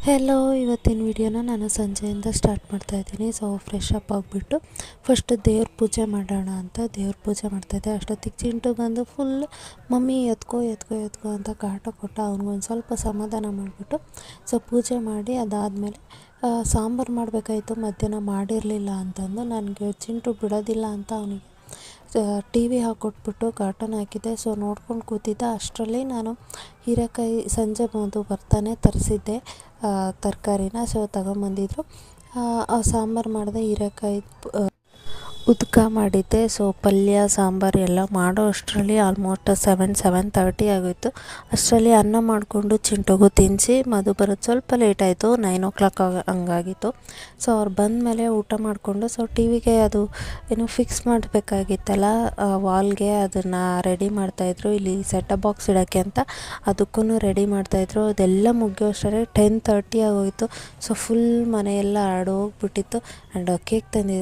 Hello, ಇವತ್ತಿನ ವಿಡಿಯೋನ ನಾನು ಸಂಜೆಯಿಂದ ಸ್ಟಾರ್ಟ್ ಮಾಡ್ತಾಯಿದ್ದೀನಿ. ಸೊ ಫ್ರೆಶ್ ಅಪ್ ಆಗಿಬಿಟ್ಟು ಫಸ್ಟ್ ದೇವ್ರ ಪೂಜೆ ಮಾಡೋಣ ಅಂತ ದೇವ್ರ ಪೂಜೆ ಮಾಡ್ತಾಯಿದ್ದೆ. ಅಷ್ಟೊತ್ತಿಗೆ ಚಿಂಟು ಬಂದು ಫುಲ್ ಮಮ್ಮಿ ಎತ್ಕೋ ಎತ್ಕೋ ಎತ್ಕೋ ಅಂತ ಕಾಟ ಕೊಟ್ಟ. ಅವ್ನಿಗೊಂದು ಸ್ವಲ್ಪ ಸಮಾಧಾನ ಮಾಡಿಬಿಟ್ಟು ಸೊ ಪೂಜೆ ಮಾಡಿ ಅದಾದಮೇಲೆ ಸಾಂಬಾರು ಮಾಡಬೇಕಾಯಿತು. ಮಧ್ಯಾಹ್ನ ಮಾಡಿರಲಿಲ್ಲ ಅಂತಂದು ನನಗೆ ಚಿಂಟು ಬಿಡೋದಿಲ್ಲ ಅಂತ ಅವನಿಗೆ ಟಿ ವಿ ಹಾಕ್ಕೊಟ್ಬಿಟ್ಟು ಕಾರ್ಟೂನ್ ಹಾಕಿದ್ದೆ. ಸೊ ನೋಡ್ಕೊಂಡು ಕೂತಿದ್ದ. ಅಷ್ಟರಲ್ಲಿ ನಾನು ಹೀರೆಕಾಯಿ ಸಂಜೆ ಬರ್ತಾನೆ ತರಿಸಿದ್ದೆ ತರಕಾರಿನ. ಸೊ ತಗೊಂಬಂದಿದ್ರು. ಸಾಂಬಾರು ಮಾಡಿದೆ, ಹೀರೆಕಾಯಿ ಉದ್ಕ ಮಾಡಿದ್ದೆ. ಸೊ ಪಲ್ಯ ಸಾಂಬಾರು ಎಲ್ಲ ಮಾಡೋ ಅಷ್ಟರಲ್ಲಿ ಆಲ್ಮೋಸ್ಟ್ 7:30 ಆಗೋಯಿತು. ಅಷ್ಟರಲ್ಲಿ ಅನ್ನ ಮಾಡಿಕೊಂಡು ಚಿಂಟುಗೂ ತಿನ್ನಿಸಿ ಮಧು ಬರೋದು ಸ್ವಲ್ಪ ಲೇಟ್ ಆಯಿತು, 9 ಹಂಗಾಗಿತ್ತು. ಸೊ ಅವ್ರು ಬಂದಮೇಲೆ ಊಟ ಮಾಡಿಕೊಂಡು ಸೊ ಟಿ ವಿಗೆ ಅದು ಏನು ಫಿಕ್ಸ್ ಮಾಡಬೇಕಾಗಿತ್ತಲ್ಲ ವಾಲ್ಗೆ, ಅದನ್ನು ರೆಡಿ ಮಾಡ್ತಾಯಿದ್ರು. ಇಲ್ಲಿ ಸೆಟಪ್ ಬಾಕ್ಸ್ ಇಡೋಕ್ಕೆ ಅಂತ ಅದಕ್ಕೂ ರೆಡಿ ಮಾಡ್ತಾಯಿದ್ರು. ಅದೆಲ್ಲ ಮುಗಿಯೋ ಅಷ್ಟರಲ್ಲಿ 10:30 ಆಗೋಯಿತು. ಸೊ ಫುಲ್ ಮನೆಯೆಲ್ಲ ಆಡೋಗ್ಬಿಟ್ಟಿತ್ತು. ಆ್ಯಂಡ್ ಕೇಕ್ ತಂದಿದ್ರು.